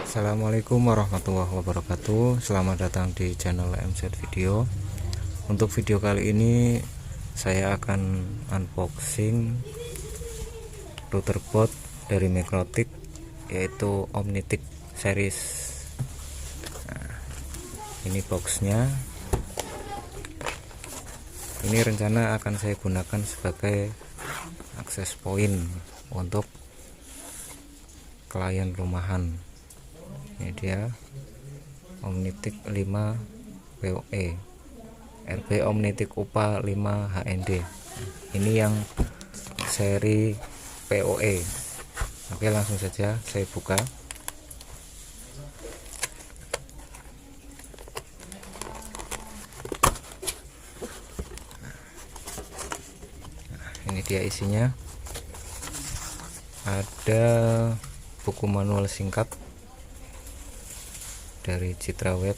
Assalamualaikum warahmatullahi wabarakatuh. Selamat datang di channel MZ Video. Untuk video kali ini saya akan unboxing router board dari Mikrotik, yaitu Omnitik series. Nah, ini boxnya. Ini rencana akan saya gunakan sebagai akses point untuk klien rumahan. Ini dia Omnitik 5 PoE RB Omnitik UPA 5 HND. Ini yang seri PoE. Oke, langsung saja saya buka. Ini dia isinya. Ada buku manual singkat dari Citra Web.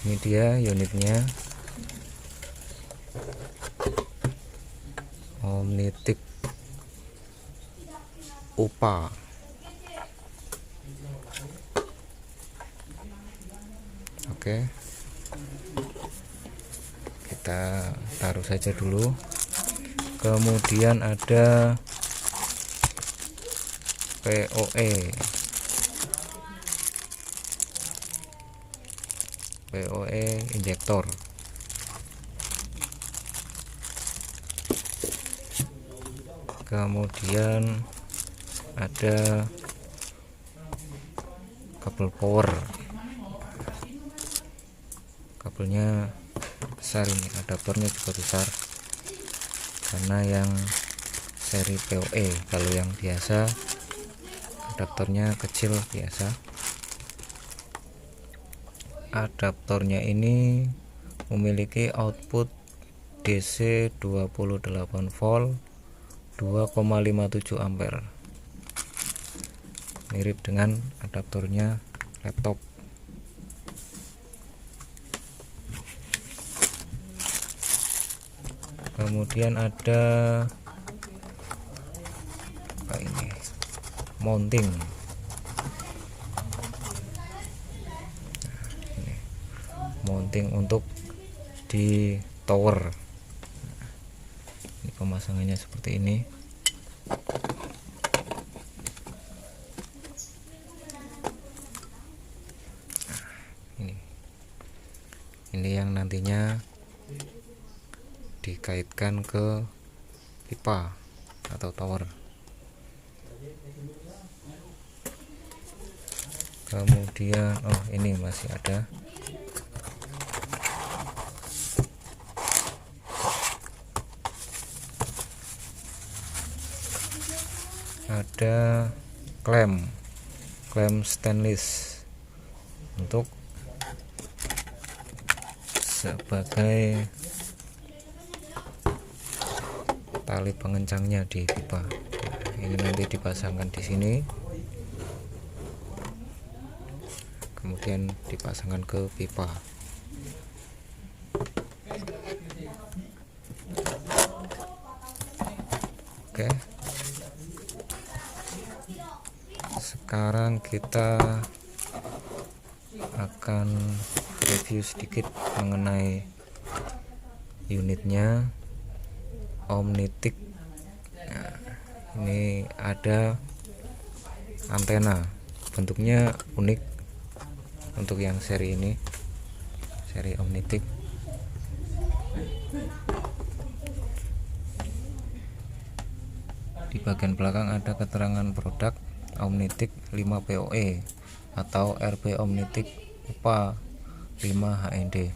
Ini dia unitnya, Omnitik UPA. Oke, kita taruh saja dulu. Kemudian ada PoE injektor. Kemudian ada kabel power. Kabelnya besar, ini adaptornya juga besar karena yang seri PoE. Kalau yang biasa adaptornya kecil biasa. Adaptornya ini memiliki output DC 28 volt 2,57 ampere, mirip dengan adaptornya laptop. Kemudian ada apa ini, mounting. Ini mounting untuk di tower. Ini pemasangannya seperti ini. Ini yang nantinya dikaitkan ke pipa atau tower. Kemudian ini masih ada klem stainless untuk sebagai tali pengencangnya di pipa. Ini nanti dipasangkan di sini, kemudian dipasangkan ke pipa. Oke, sekarang kita akan review sedikit mengenai unitnya Omnitik. Nah, ini ada antena, bentuknya unik untuk yang seri ini, seri Omnitik. Di bagian belakang ada keterangan produk Omnitik 5 PoE atau RB Omnitik UPA 5 HND.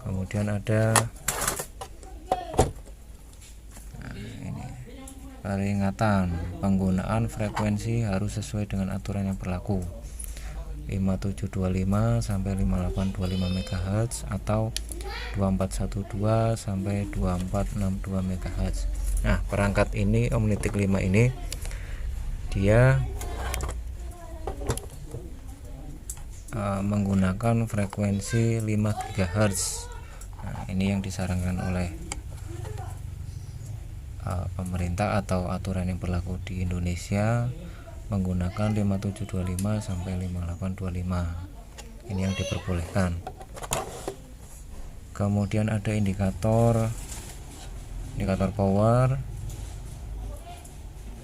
Kemudian ada peringatan penggunaan frekuensi harus sesuai dengan aturan yang berlaku, 5725 sampai 5825 MHz atau 2412 sampai 2462 MHz. Nah, perangkat ini Omnitic 5 ini dia menggunakan frekuensi 5 GHz. Nah, ini yang disarankan oleh pemerintah atau aturan yang berlaku di Indonesia, menggunakan 5725 sampai 5825. Ini yang diperbolehkan. Kemudian ada indikator power.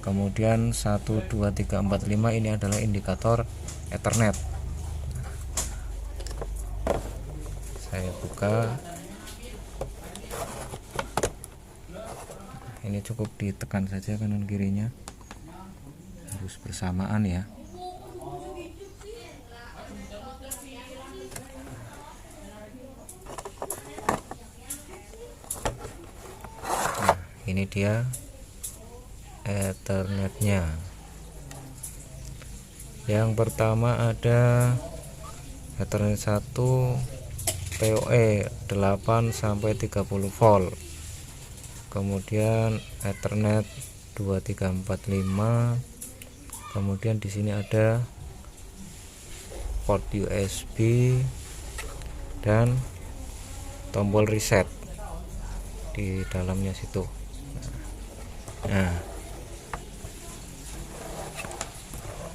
Kemudian 12345 ini adalah indikator Ethernet. Saya buka. Ini cukup ditekan saja kanan kirinya, harus bersamaan ya. Nah, ini dia Ethernetnya. Yang pertama ada Ethernet 1 PoE 8 sampai 30 volt. Kemudian Ethernet 2345. Kemudian di sini ada port USB dan tombol reset di dalamnya situ. Nah,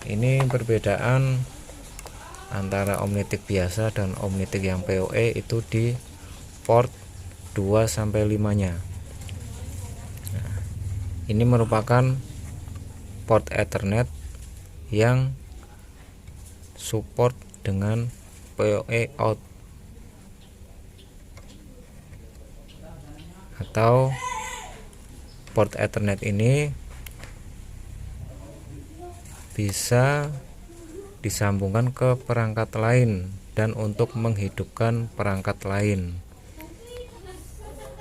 ini perbedaan antara Omnitic biasa dan Omnitic yang PoE itu di port 2 sampai 5-nya. Ini merupakan port Ethernet yang support dengan PoE out atau port Ethernet ini bisa disambungkan ke perangkat lain dan untuk menghidupkan perangkat lain.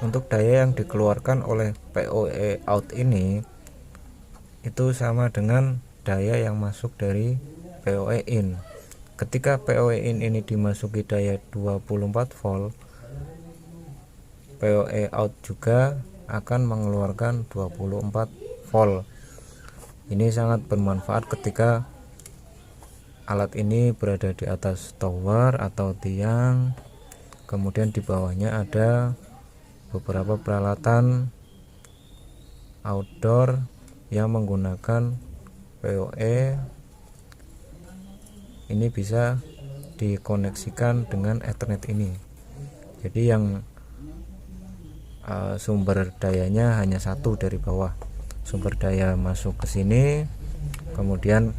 Untuk daya yang dikeluarkan oleh PoE out ini itu sama dengan daya yang masuk dari PoE in. Ketika PoE in ini dimasuki daya 24 volt, PoE out juga akan mengeluarkan 24 volt. Ini sangat bermanfaat ketika alat ini berada di atas tower atau tiang, kemudian di bawahnya ada beberapa peralatan outdoor yang menggunakan PoE. Ini bisa dikoneksikan dengan Ethernet ini. Jadi yang sumber dayanya hanya satu dari bawah. Sumber daya masuk ke sini, kemudian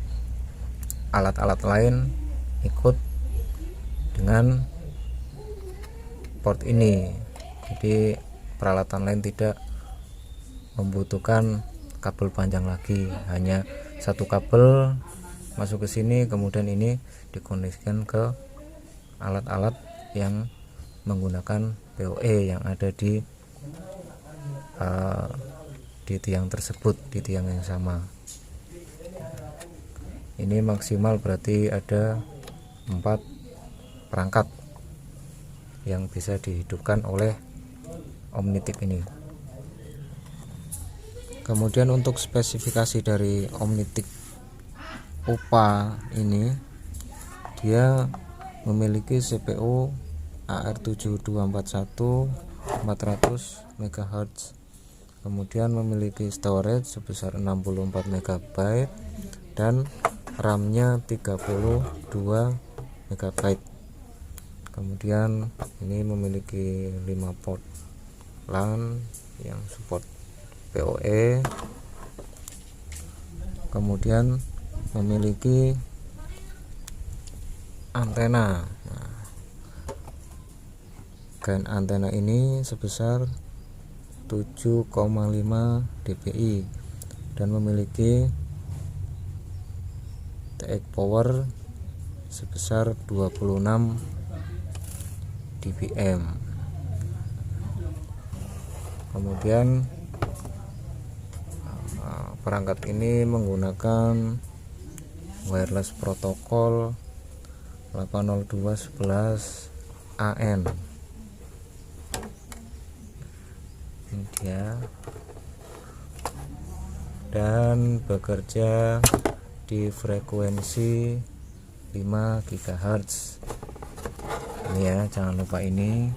alat-alat lain ikut dengan port ini. Jadi peralatan lain tidak membutuhkan kabel panjang lagi, hanya satu kabel masuk ke sini, kemudian ini dikoneksikan ke alat-alat yang menggunakan PoE yang ada di tiang tersebut, di tiang yang sama. Ini maksimal berarti ada 4 perangkat yang bisa dihidupkan oleh Omnitic ini. Kemudian untuk spesifikasi dari Omnitic UPA ini, dia memiliki CPU AR7241 400 MHz, kemudian memiliki storage sebesar 64 MB dan RAM-nya 32 MB. Kemudian ini memiliki 5 port LAN yang support PoE. Kemudian memiliki antena. Nah, gain antena ini sebesar 7,5 dpi dan memiliki TX power sebesar 26 dBm. Kemudian perangkat ini menggunakan wireless protokol 802.11an. Ini dia, dan bekerja di frekuensi 5 GHz. Ini ya, jangan lupa ini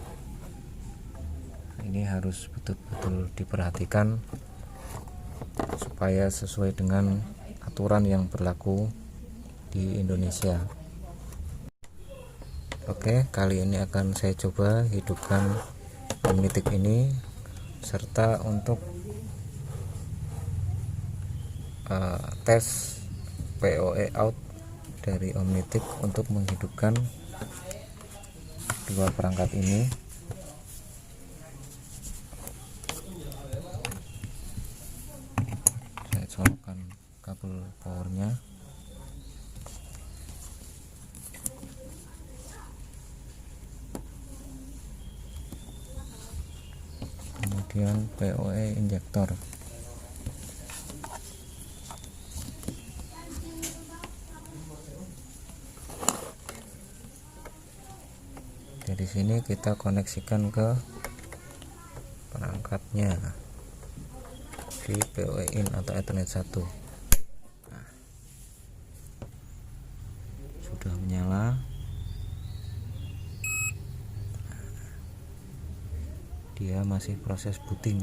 harus betul-betul diperhatikan supaya sesuai dengan aturan yang berlaku di Indonesia. Oke, kali ini akan saya coba hidupkan Omnitik ini, serta untuk tes PoE out dari Omnitik untuk menghidupkan dua perangkat ini. Saya colokkan kabel powernya. Kemudian PoE injektor. Dari sini kita koneksikan ke perangkatnya di PoE in atau Ethernet 1. Nah, sudah menyala. Dia masih proses booting.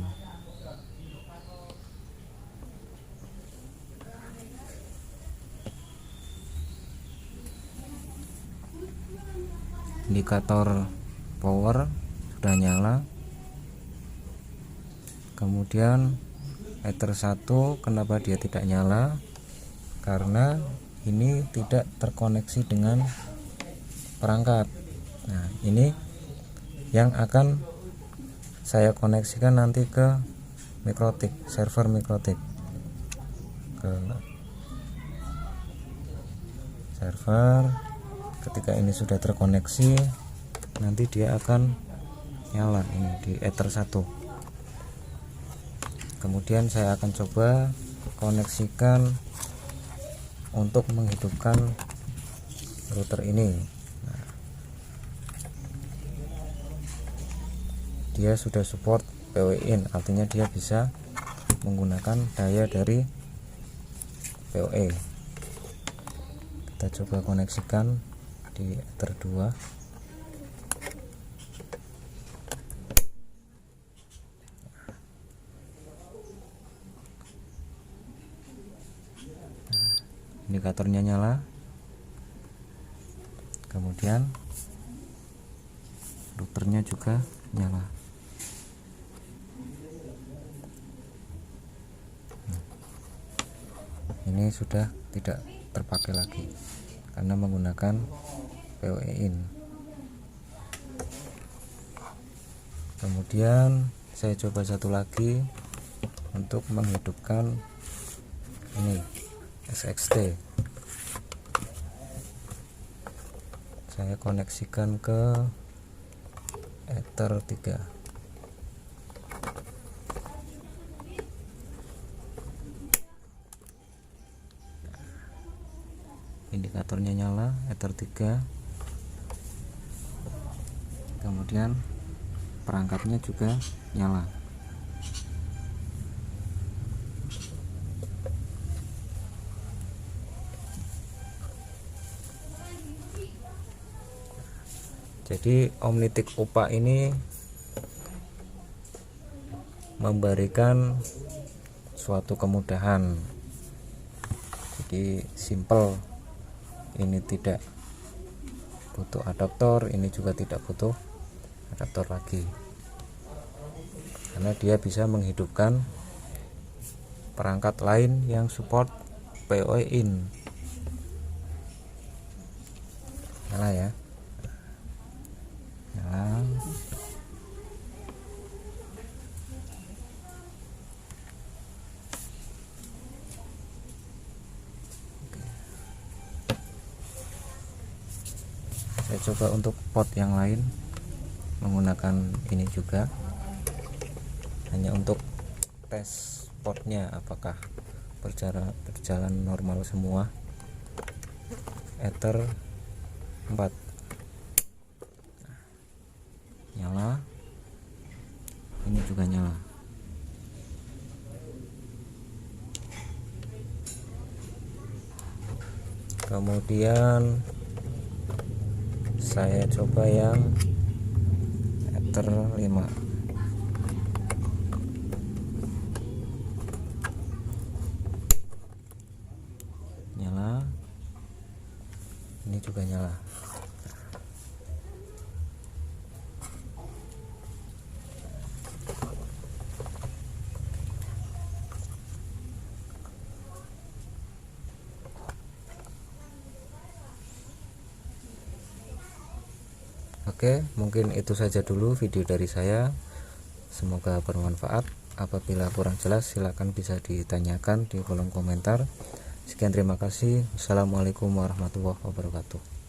Indikator power sudah nyala. Kemudian Ether 1, kenapa dia tidak nyala? Karena ini tidak terkoneksi dengan perangkat. Nah, ini yang akan saya koneksikan nanti ke Mikrotik, server Mikrotik, ke server. Ketika ini sudah terkoneksi, nanti dia akan nyala ini di Ether 1. Kemudian saya akan coba koneksikan untuk menghidupkan router ini. Nah, dia sudah support PoE in, artinya dia bisa menggunakan daya dari PoE. Kita coba koneksikan di Ether 2. Indikatornya nyala, kemudian routernya juga nyala. Ini sudah tidak terpakai lagi karena menggunakan PoE in. Kemudian saya coba satu lagi untuk menghidupkan ini SXT. Saya koneksikan ke Ether 3. Indikatornya nyala, Ether 3. Kemudian perangkatnya juga nyala. Jadi Omnitik UPA ini memberikan suatu kemudahan. Jadi simple. Ini tidak butuh adaptor, ini juga tidak butuh adaptor lagi, karena dia bisa menghidupkan perangkat lain yang support PoE in. Nyala ya, nyala. Saya coba untuk port yang lain menggunakan ini juga. hanya untuk tes portnya apakah berjalan normal semua. Ether 4 nyala, ini juga nyala. Kemudian saya coba yang Ether 5. Nyala, ini juga nyala. Oke, mungkin itu saja dulu video dari saya. Semoga bermanfaat. Apabila kurang jelas silahkan bisa ditanyakan di kolom komentar. Sekian, terima kasih. Wassalamualaikum warahmatullahi wabarakatuh.